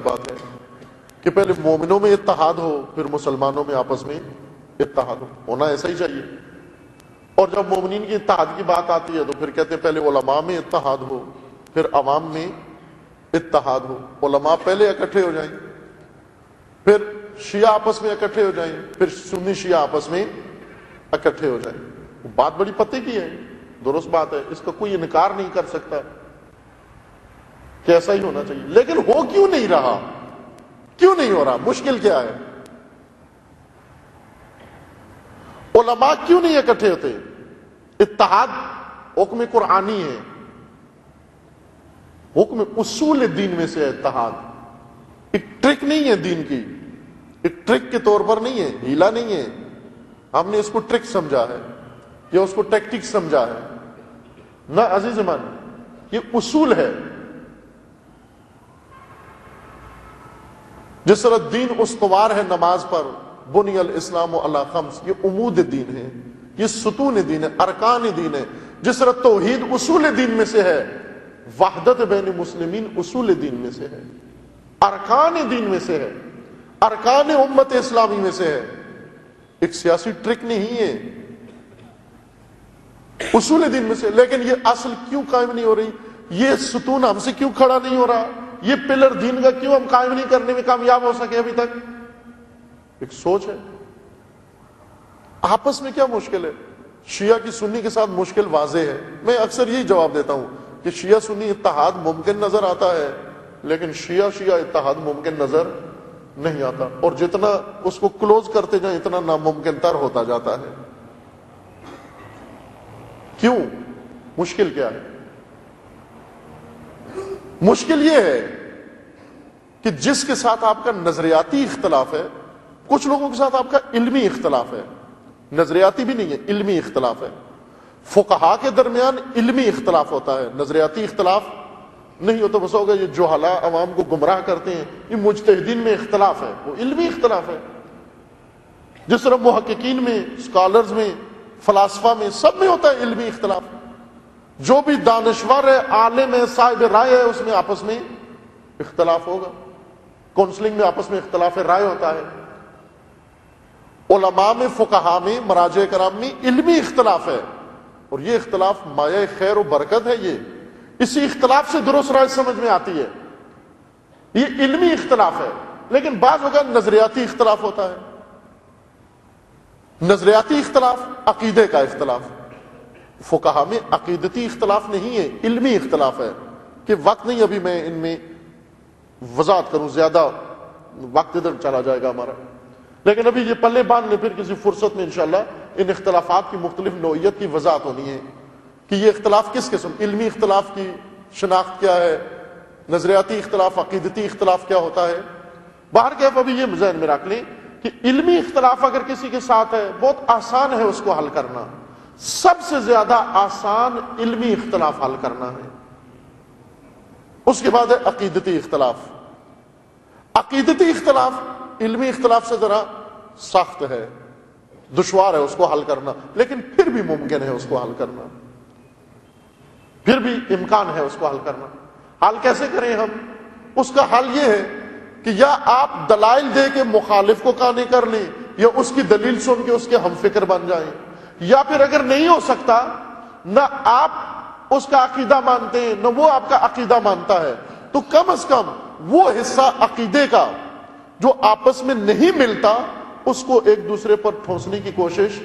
بات ہے کہ پہلے مومنوں میں اتحاد ہو، پھر مسلمانوں میں آپس میں اتحاد ہونا ایسا ہی چاہیے. اور جب مومنین کی اتحاد کی بات آتی ہے تو پھر کہتے ہیں پہلے علماء میں اتحاد ہو، پھر عوام میں اتحاد ہو. علماء پہلے اکٹھے ہو جائیں، پھر شیعہ آپس میں اکٹھے ہو جائیں، پھر سنی شیعہ آپس میں اکٹھے ہو جائیں. بات بڑی پتے کی ہے، درست بات ہے، اس کا کوئی انکار نہیں کر سکتا کہ ایسا ہی ہونا چاہیے. لیکن ہو کیوں نہیں رہا؟ کیوں نہیں ہو رہا؟ مشکل کیا ہے؟ علماء کیوں نہیں اکٹھے ہوتے؟ اتحاد حکم قرآنی ہے، حکم اصول دین میں سے ہے اتحاد. ایک ٹرک نہیں ہے دین کی، ایک ٹرک کے طور پر نہیں ہے، ہیلا نہیں ہے. ہم نے اس کو ٹرک سمجھا ہے یا اس کو ٹیکٹک سمجھا ہے؟ نہ عزیز من، یہ اصول ہے. جس طرح دین استوار ہے نماز پر، بنی الاسلام علی خمس، یہ عمود دین ہے، یہ ستون دین ہے، ارکان دین ہے. جس طرح توحید اصول دین میں سے ہے، وحدت بین مسلمین اصول دین میں سے ہے، ارکان دین میں سے ہے، ارکان امت اسلامی میں سے ہے. ایک سیاسی ٹرک نہیں ہے، اصول دین میں سے. لیکن یہ اصل کیوں قائم نہیں ہو رہی؟ یہ ستون ہم سے کیوں کھڑا نہیں ہو رہا؟ یہ پلر دین کا کیوں ہم قائم نہیں کرنے میں کامیاب ہو سکے ابھی تک؟ ایک سوچ ہے. آپس میں کیا مشکل ہے؟ شیعہ کی سنی کے ساتھ مشکل واضح ہے. میں اکثر یہی جواب دیتا ہوں کہ شیعہ سنی اتحاد ممکن نظر آتا ہے، لیکن شیعہ اتحاد ممکن نظر نہیں آتا. اور جتنا اس کو کلوز کرتے جائیں اتنا ناممکن تر ہوتا جاتا ہے. کیوں؟ مشکل کیا ہے؟ مشکل یہ ہے کہ جس کے ساتھ آپ کا نظریاتی اختلاف ہے، کچھ لوگوں کے ساتھ آپ کا علمی اختلاف ہے، نظریاتی بھی نہیں ہے، علمی اختلاف ہے. فقہا کے درمیان علمی اختلاف ہوتا ہے، نظریاتی اختلاف نہیں ہوتا. بس ہوگا یہ جہلاء عوام کو گمراہ کرتے ہیں، یہ مجتہدین میں اختلاف ہے، وہ علمی اختلاف ہے. جس طرح محققین میں، اسکالرز میں، فلاسفہ میں، سب میں ہوتا ہے علمی اختلاف. جو بھی دانشور ہے، عالم ہے، صاحب رائے ہے، اس میں آپس میں اختلاف ہوگا. کونسلنگ میں آپس میں اختلاف رائے ہوتا ہے. علماء میں، فقہا میں، مراجع کرام میں علمی اختلاف ہے، اور یہ اختلاف مایہ خیر و برکت ہے. یہ اسی اختلاف سے درست رائے سمجھ میں آتی ہے. یہ علمی اختلاف ہے. لیکن بعض اوقات نظریاتی اختلاف ہوتا ہے. نظریاتی اختلاف عقیدے کا اختلاف. فقہا میں عقیدتی اختلاف نہیں ہے، علمی اختلاف ہے. کہ وقت نہیں ابھی میں ان میں وضاحت کروں، زیادہ وقت ادھر چلا جائے گا ہمارا. لیکن ابھی یہ پلے باندھ لیں، پھر کسی فرصت میں انشاءاللہ ان اختلافات کی مختلف نوعیت کی وضاحت ہونی ہے کہ یہ اختلاف کس قسم، علمی اختلاف کی شناخت کیا ہے، نظریاتی اختلاف، عقیدتی اختلاف کیا ہوتا ہے. باہر کیف ابھی یہ ذہن میں رکھ لیں کہ علمی اختلاف اگر کسی کے ساتھ ہے بہت آسان ہے اس کو حل کرنا. سب سے زیادہ آسان علمی اختلاف حل کرنا ہے. اس کے بعد ہے عقیدتی اختلاف. عقیدتی اختلاف علمی اختلاف سے ذرا سخت ہے، دشوار ہے اس کو حل کرنا، لیکن پھر بھی ممکن ہے اس کو حل کرنا، پھر بھی امکان ہے اس کو حل کرنا. حل کیسے کریں ہم؟ اس کا حل یہ ہے کہ یا آپ دلائل دے کے مخالف کو قانع کر لیں، یا اس کی دلیل سن کے اس کے ہم فکر بن جائیں. یا پھر اگر نہیں ہو سکتا، نہ آپ اس کا عقیدہ مانتے ہیں نہ وہ آپ کا عقیدہ مانتا ہے، تو کم از کم وہ حصہ عقیدے کا جو آپس میں نہیں ملتا اس کو ایک دوسرے پر ٹھونسنے کی کوشش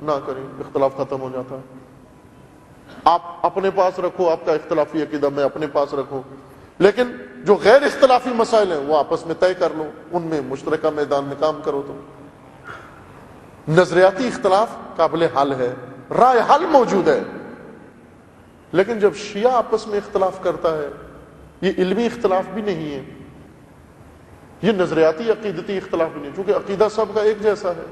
نہ کریں. اختلاف ختم ہو جاتا ہے. آپ اپنے پاس رکھو آپ کا اختلافی عقیدہ، میں اپنے پاس رکھوں، لیکن جو غیر اختلافی مسائل ہیں وہ آپس میں طے کر لو، ان میں مشترکہ میدان میں کام کرو. تو نظریاتی اختلاف قابل حل ہے، رائے حل موجود ہے. لیکن جب شیعہ آپس میں اختلاف کرتا ہے، یہ علمی اختلاف بھی نہیں ہے، یہ نظریاتی عقیدتی اختلاف بھی نہیں، چونکہ عقیدہ سب کا ایک جیسا ہے،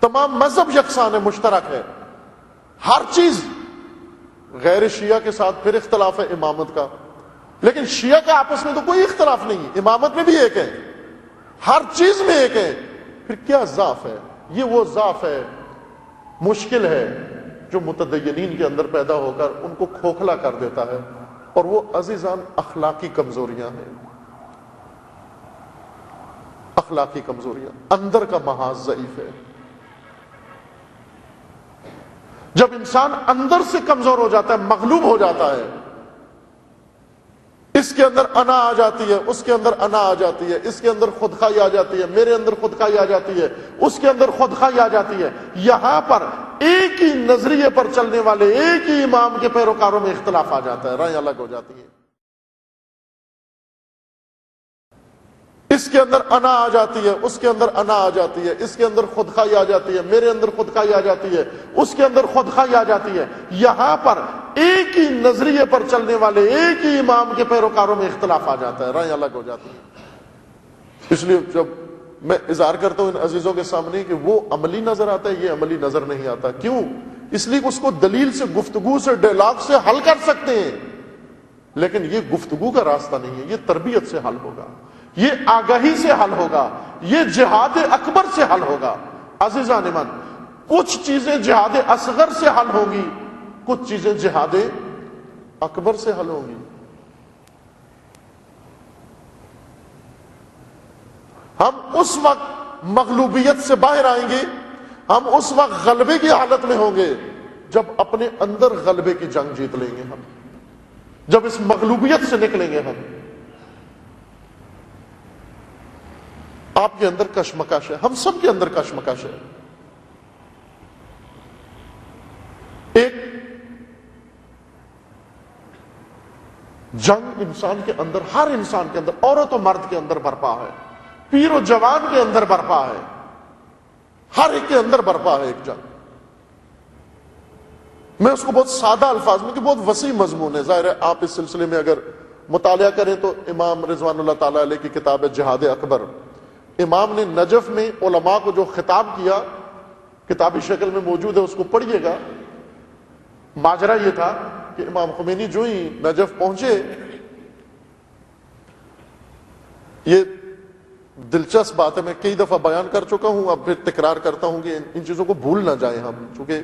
تمام مذہب یکساں ہے، مشترک ہے، ہر چیز. غیر شیعہ کے ساتھ پھر اختلاف ہے امامت کا، لیکن شیعہ کا آپس میں تو کوئی اختلاف نہیں ہے، امامت میں بھی ایک ہے، ہر چیز میں ایک ہے. پھر کیا ضعف ہے؟ یہ وہ ضعف ہے، مشکل ہے، جو متدینین کے اندر پیدا ہو کر ان کو کھوکھلا کر دیتا ہے. اور وہ عزیزان اخلاقی کمزوریاں ہیں. اخلاقی کمزوریاں، اندر کا محاذ ضعیف ہے۔ جب انسان اندر سے کمزور ہو جاتا ہے، مغلوب ہو جاتا ہے، اس کے اندر انا آ جاتی ہے، اس کے اندر انا آ جاتی ہے، اس کے اندر خودخواہی آ جاتی ہے، میرے اندر خودخواہی آ جاتی ہے، اس کے اندر خودخواہی آ جاتی ہے، یہاں پر ایک ہی نظریے پر چلنے والے ایک ہی امام کے پیروکاروں میں اختلاف آ جاتا ہے، رائے الگ ہو جاتی ہیں۔ اس کے اندر انا آ جاتی ہے، اس کے اندر انا آ جاتی ہے، اس کے اندر خودخواہی آ جاتی ہے، میرے اندر خودخواہی آ جاتی ہے، اس کے اندر خودخواہی آ جاتی ہے، یہاں پر ایک ہی نظریے پر چلنے والے ایک ہی امام کے پیروکاروں میں اختلاف آ جاتا ہے، رائے الگ ہو جاتی ہے۔ اس لیے جب میں اظہار کرتا ہوں ان عزیزوں کے سامنے کہ وہ عملی نظر آتا ہے، یہ عملی نظر نہیں آتا، کیوں؟ اس لیے کہ اس کو دلیل سے، گفتگو سے، ڈائلاگ سے حل کر سکتے ہیں، لیکن یہ گفتگو کا راستہ نہیں ہے، یہ تربیت سے حل ہوگا، یہ آگاہی سے حل ہوگا، یہ جہاد اکبر سے حل ہوگا۔ عزیزان من، کچھ چیزیں جہاد اصغر سے حل ہوگی، کچھ چیزیں جہاد اکبر سے حل ہوگی۔ ہم اس وقت مغلوبیت سے باہر آئیں گے، ہم اس وقت غلبے کی حالت میں ہوں گے جب اپنے اندر غلبے کی جنگ جیت لیں گے، ہم جب اس مغلوبیت سے نکلیں گے۔ ہم آپ کے اندر کشمکش ہے، ہم سب کے اندر کشمکش ہے۔ ایک جنگ انسان کے اندر، ہر انسان کے اندر، عورت و مرد کے اندر برپا ہے، پیر و جوان کے اندر برپا ہے، ہر ایک کے اندر برپا ہے ایک جنگ۔ میں اس کو بہت سادہ الفاظ میں، کہ بہت وسیع مضمون ہے، ظاہر ہے آپ اس سلسلے میں اگر مطالعہ کریں تو امام رضوان اللہ تعالی علیہ کی کتاب ہے جہاد اکبر، امام نے نجف میں علماء کو جو خطاب کیا کتابی شکل میں موجود ہے، اس کو پڑھیے گا۔ ماجرا یہ تھا کہ امام خمینی جو ہی نجف پہنچے، یہ دلچسپ بات ہے، میں کئی دفعہ بیان کر چکا ہوں، اب پھر تکرار کرتا ہوں کہ ان چیزوں کو بھول نہ جائیں ہم، چونکہ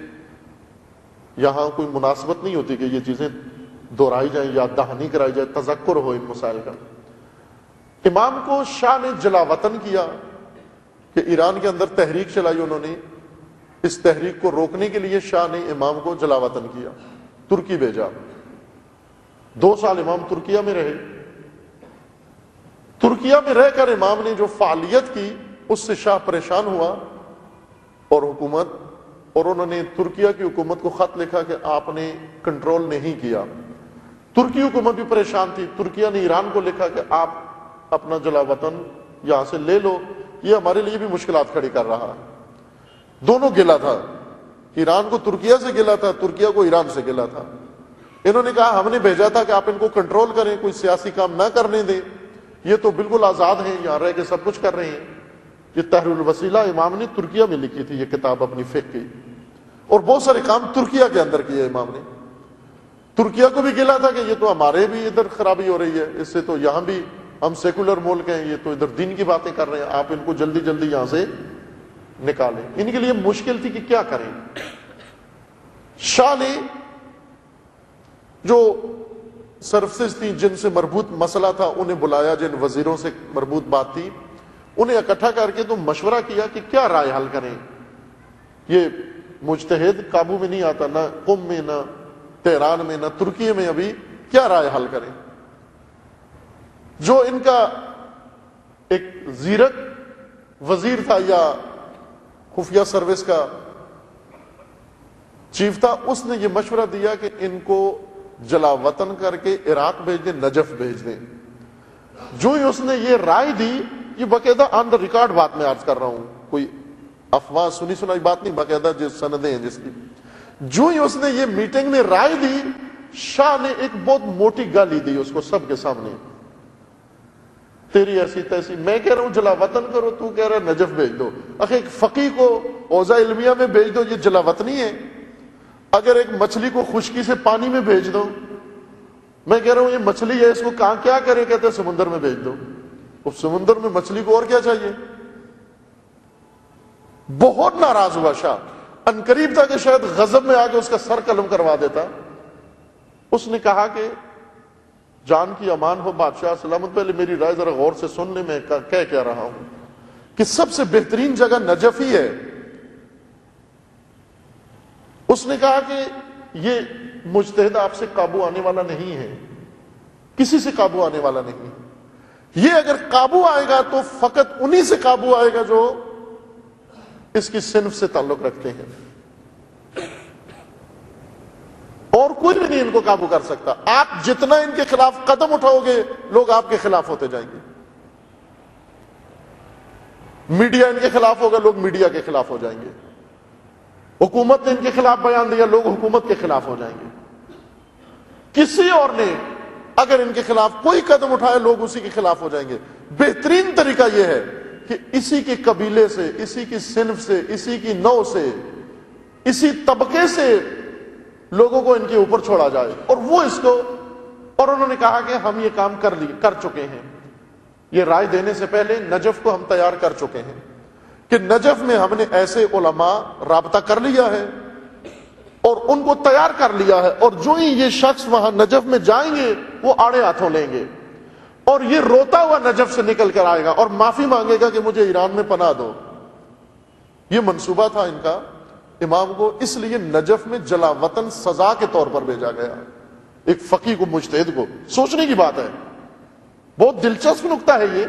یہاں کوئی مناسبت نہیں ہوتی کہ یہ چیزیں دہرائی جائیں، یاد دہانی کرائی جائے، تذکر ہو ان مسائل کا۔ امام کو شاہ نے جلا وطن کیا کہ ایران کے اندر تحریک چلائی انہوں نے، اس تحریک کو روکنے کے لیے شاہ نے امام کو جلا وطن کیا، ترکی بھیجا۔ 2 سال امام ترکیہ میں رہے۔ ترکیہ میں رہ کر امام نے جو فعالیت کی اس سے شاہ پریشان ہوا، اور حکومت، اور انہوں نے ترکیہ کی حکومت کو خط لکھا کہ آپ نے کنٹرول نہیں کیا۔ ترکی حکومت بھی پریشان تھی، ترکیہ نے ایران کو لکھا کہ آپ اپنا جلا وطن یہاں سے لے لو، یہ ہمارے لیے بھی مشکلات کھڑی کر رہا ہے۔ دونوں گلا تھا، ایران کو ترکیہ سے گلا تھا، ترکیہ کو ایران سے گلا تھا۔ انہوں نے کہا ہم نے بھیجا تھا کہ آپ ان کو کنٹرول کریں، کوئی سیاسی کام نہ کرنے دیں، یہ تو بالکل آزاد ہیں، یہاں رہ کے سب کچھ کر رہے ہیں۔ یہ تحریر الوسیلہ امام نے ترکیہ میں لکھی تھی، یہ کتاب اپنی فقہ کی، اور بہت سارے کام ترکیہ کے اندر کیے امام نے۔ ترکیہ کو بھی گلا تھا کہ یہ تو ہمارے بھی ادھر خرابی ہو رہی ہے، اس سے تو یہاں بھی ہم سیکولر ملک ہیں، یہ تو ادھر دین کی باتیں کر رہے ہیں، آپ ان کو جلدی جلدی یہاں سے نکالیں۔ ان کے لیے مشکل تھی کہ کیا کریں۔ شاہ نے جو سروسز تھی جن سے مربوط مسئلہ تھا انہیں بلایا، جن وزیروں سے مربوط بات تھی انہیں اکٹھا کر کے تو مشورہ کیا کہ کیا رائے حل کریں۔ یہ مجتہد قابو میں نہیں آتا، نہ قم میں، نہ تہران میں، نہ ترکی میں، ابھی کیا رائے حل کریں۔ جو ان کا ایک زیرک وزیر تھا یا خفیہ سروس کا چیف تھا، اس نے یہ مشورہ دیا کہ ان کو جلا وطن کر کے عراق بھیج دیں، نجف بھیج دیں۔ جو ہی اس نے یہ رائے دی، یہ باقاعدہ آن دا ریکارڈ بات میں عرض کر رہا ہوں، کوئی افواہ سنی سنائی بات نہیں، باقاعدہ جس سندیں ہیں جس کی، جو ہی اس نے یہ میٹنگ میں رائے دی، شاہ نے ایک بہت موٹی گالی دی اس کو سب کے سامنے، تیری ایسی تیسی، میں کہہ رہا ہوں جلا وطن کرو، تو کہہ رہا ہے نجف بھیج دو۔ اگر ایک فقیہ کو اوضاع علمیہ میں بھیج دو، یہ جلا وطنی ہے؟ اگر ایک مچھلی کو خشکی سے پانی میں بھیج دو، میں کہہ رہا ہوں یہ مچھلی ہے، اس کو کہاں کیا کرے، کہتے ہیں سمندر میں بھیج دو۔ اس سمندر میں مچھلی کو اور کیا چاہیے؟ بہت ناراض ہوا شاہ، عنقریب تھا کہ شاید غضب میں آ کے اس کا سر قلم کروا دیتا۔ اس نے کہا کہ جان کی امان ہو بادشاہ سلامت، پہلے میری رائے ذرا غور سے سن لے، میں کہہ کیا رہا ہوں۔ کہ سب سے بہترین جگہ نجف ہی ہے. اس نے کہا کہ یہ مجتہد آپ سے قابو آنے والا نہیں ہے، کسی سے قابو آنے والا نہیں. یہ اگر قابو آئے گا تو فقط انہی سے قابو آئے گا جو اس کی صنف سے تعلق رکھتے ہیں، اور کوئی بھی نہیں ان کو قابو کر سکتا. آپ جتنا ان کے خلاف قدم اٹھاؤ گے لوگ آپ کے خلاف ہوتے جائیں گے. میڈیا ان کے خلاف ہوگا، لوگ میڈیا کے خلاف ہو جائیں گے. حکومت نے ان کے خلاف بیان دیا، لوگ حکومت کے خلاف ہو جائیں گے. کسی اور نے اگر ان کے خلاف کوئی قدم اٹھائے لوگ اسی کے خلاف ہو جائیں گے. بہترین طریقہ یہ ہے کہ اسی کے قبیلے سے، اسی کی صنف سے، اسی کی نوع سے، اسی طبقے سے لوگوں کو ان کے اوپر چھوڑا جائے. اور وہ اس کو، اور انہوں نے کہا کہ ہم یہ کام کر چکے ہیں. یہ رائے دینے سے پہلے نجف کو ہم تیار کر چکے ہیں کہ نجف میں ہم نے ایسے علماء رابطہ کر لیا ہے اور ان کو تیار کر لیا ہے، اور جو ہی یہ شخص وہاں نجف میں جائیں گے وہ آڑے ہاتھوں لیں گے، اور یہ روتا ہوا نجف سے نکل کر آئے گا اور معافی مانگے گا کہ مجھے ایران میں پناہ دو. یہ منصوبہ تھا ان کا. امام کو اس لیے نجف میں جلا وطن سزا کے طور پر بھیجا گیا. ایک فقیہ کو، مجتہد کو. سوچنے کی بات ہے، بہت دلچسپ نکتہ ہے یہ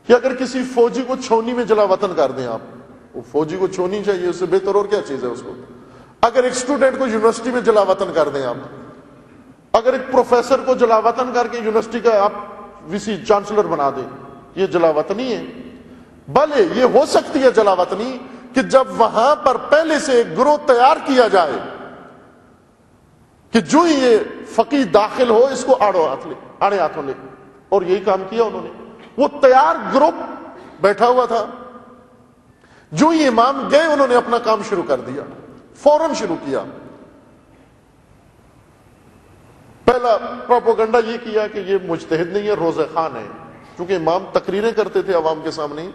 کہ اگر کسی فوجی کو چھونی میں جلا وطن کر دیں آپ، وہ فوجی کو چھونی چاہیے، اس سے بہتر اور کیا چیز ہے اس کو. اگر ایک اسٹوڈنٹ کو یونیورسٹی میں جلا وطن کر دیں آپ، اگر ایک پروفیسر کو جلا وطن کر کے یونیورسٹی کا آپ وی چانسلر بنا دیں، یہ جلا وطنی ہے. بھلے یہ ہو سکتی ہے جلا وطنی کہ جب وہاں پر پہلے سے ایک گروہ تیار کیا جائے کہ جو ہی یہ فقیہ داخل ہو اس کو آڑے ہاتھوں لے. اور یہی کام کیا انہوں نے. وہ تیار گروپ بیٹھا ہوا تھا. جو ہی امام گئے انہوں نے اپنا کام شروع کر دیا، فوراً شروع کیا. پہلا پروپیگنڈا یہ کیا کہ یہ مجتہد نہیں ہے، روزہ خان ہے. چونکہ امام تقریریں کرتے تھے عوام کے سامنے،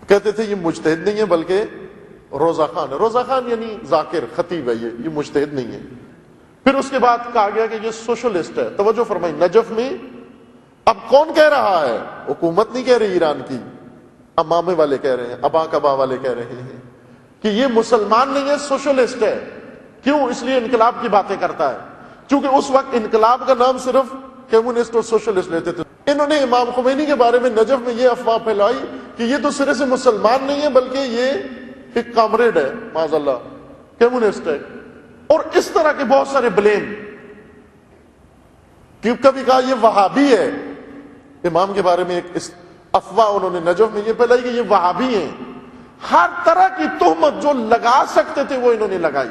کہتے تھے یہ مجتہد نہیں ہے بلکہ روزہ خان ہے. روزہ خان یعنی ذاکر، خطیب ہے، یہ مجتہد نہیں ہے. پھر اس کے بعد کہا گیا کہ یہ سوشلسٹ ہے. توجہ فرمائی، نجف میں اب کون کہہ رہا ہے؟ حکومت نہیں کہہ رہی ایران کی، امامے والے کہہ رہے ہیں، ابا کبا والے کہہ رہے ہیں کہ یہ مسلمان نہیں ہے، سوشلسٹ ہے. کیوں؟ اس لیے انقلاب کی باتیں کرتا ہے. چونکہ اس وقت انقلاب کا نام صرف کمیونسٹ اور سوشلسٹ لیتے تھے. انہوں نے امام خمینی کے بارے میں نجف میں یہ افواہ پھیلائی کہ یہ تو سرے سے مسلمان نہیں ہے بلکہ یہ ایک کامریڈ ہے، معاذ اللہ، کمیونسٹ ہے. اور اس طرح کے بہت سارے بلیم. کبھی کہا یہ وہابی ہے. امام کے بارے میں ایک افواہ انہوں نے نجف میں یہ پھیلائی کہ یہ وہابی ہیں. ہر طرح کی تہمت جو لگا سکتے تھے وہ انہوں نے لگائی.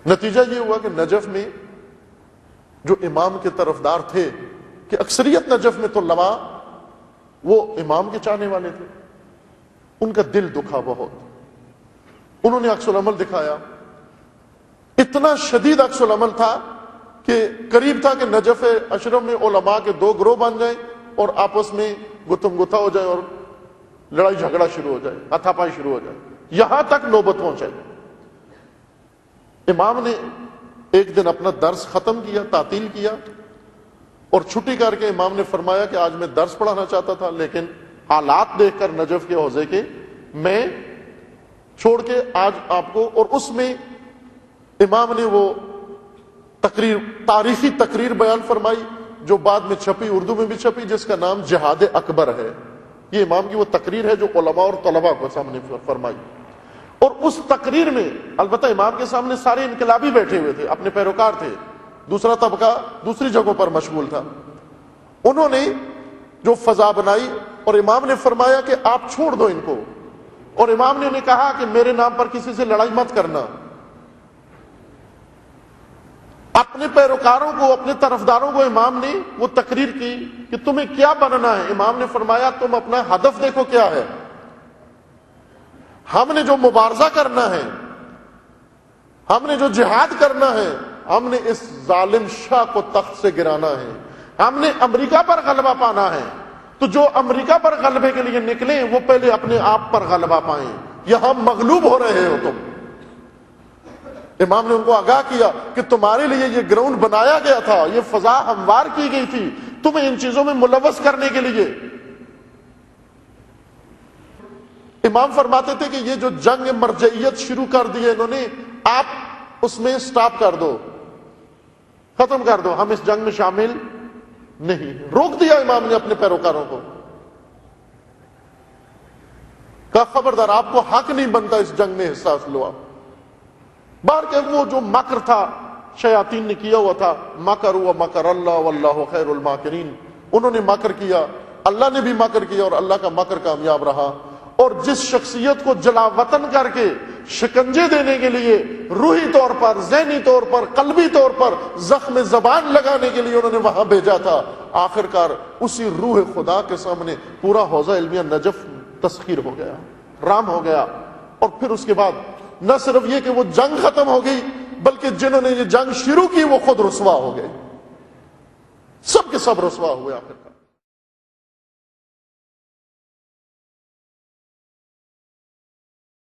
نتیجہ یہ ہوا کہ نجف میں جو امام کے طرفدار تھے، کہ اکثریت نجف میں تو لوا وہ امام کے چاہنے والے تھے، ان کا دل دکھا بہت. انہوں نے عکس العمل دکھایا. اتنا شدید عکس العمل تھا کہ قریب تھا کہ نجف اشرف میں علماء کے دو گروہ بن جائیں اور آپس میں گتم گتھا ہو جائے اور لڑائی جھگڑا شروع ہو جائے، ہاتھا پائی شروع ہو جائے. یہاں تک نوبت پہنچائی. امام نے ایک دن اپنا درس ختم کیا، تعطیل کیا، اور چھٹی کر کے امام نے فرمایا کہ آج میں درس پڑھانا چاہتا تھا لیکن حالات دیکھ کر نجف کے حوزے کے میں چھوڑ کے آج آپ کو. اور اس میں امام نے وہ تقریر، تاریخی تقریر بیان فرمائی جو بعد میں چھپی، اردو میں بھی چھپی، جس کا نام جہاد اکبر ہے. یہ امام کی وہ تقریر ہے جو علماء اور طلباء کو سامنے فرمائی. اور اس تقریر میں البتہ امام کے سامنے سارے انقلابی بیٹھے ہوئے تھے، اپنے پیروکار تھے، دوسرا طبقہ دوسری جگہوں پر مشغول تھا. انہوں نے جو فضا بنائی اور امام نے فرمایا کہ آپ چھوڑ دو ان کو. اور امام نے انہیں کہا کہ میرے نام پر کسی سے لڑائی مت کرنا. اپنے پیروکاروں کو، اپنے طرفداروں کو امام نے وہ تقریر کی کہ تمہیں کیا بننا ہے. امام نے فرمایا تم اپنا ہدف دیکھو کیا ہے. ہم نے جو مبارزہ کرنا ہے، ہم نے جو جہاد کرنا ہے، ہم نے اس ظالم شاہ کو تخت سے گرانا ہے، ہم نے امریکہ پر غلبہ پانا ہے. تو جو امریکہ پر غلبے کے لیے نکلیں وہ پہلے اپنے آپ پر غلبہ پائیں. یہاں مغلوب ہو رہے ہو تم. امام نے ان کو آگاہ کیا کہ تمہارے لیے یہ گراؤنڈ بنایا گیا تھا، یہ فضا ہموار کی گئی تھی تمہیں ان چیزوں میں ملوث کرنے کے لیے۔ امام فرماتے تھے کہ یہ جو جنگ مرجعیت شروع کر دی ہے انہوں نے، آپ اس میں سٹاپ کر دو، ختم کر دو، ہم اس جنگ میں شامل نہیں۔ روک دیا امام نے اپنے پیروکاروں کو، کہا خبردار، آپ کو حق نہیں بنتا اس جنگ میں حصہ لو۔ بار کہ وہ جو مکر تھا شیاطین نے کیا ہوا تھا، مکر و مکر اللہ واللہ خیر الماکرین، انہوں نے مکر کیا، اللہ نے بھی مکر کیا اور اللہ کا مکر کامیاب رہا۔ اور جس شخصیت کو جلا وطن کر کے شکنجے دینے کے لیے روحی طور پر، ذہنی طور پر، قلبی طور پر زخم زبان لگانے کے لیے انہوں نے وہاں بھیجا تھا، آخر کار اسی روح خدا کے سامنے پورا حوزہ علمیہ نجف تسخیر ہو گیا، رام ہو گیا۔ اور پھر اس کے بعد نہ صرف یہ کہ وہ جنگ ختم ہو گئی، بلکہ جنہوں نے یہ جنگ شروع کی وہ خود رسوا ہو گئے، سب کے سب رسوا ہوئے آخر۔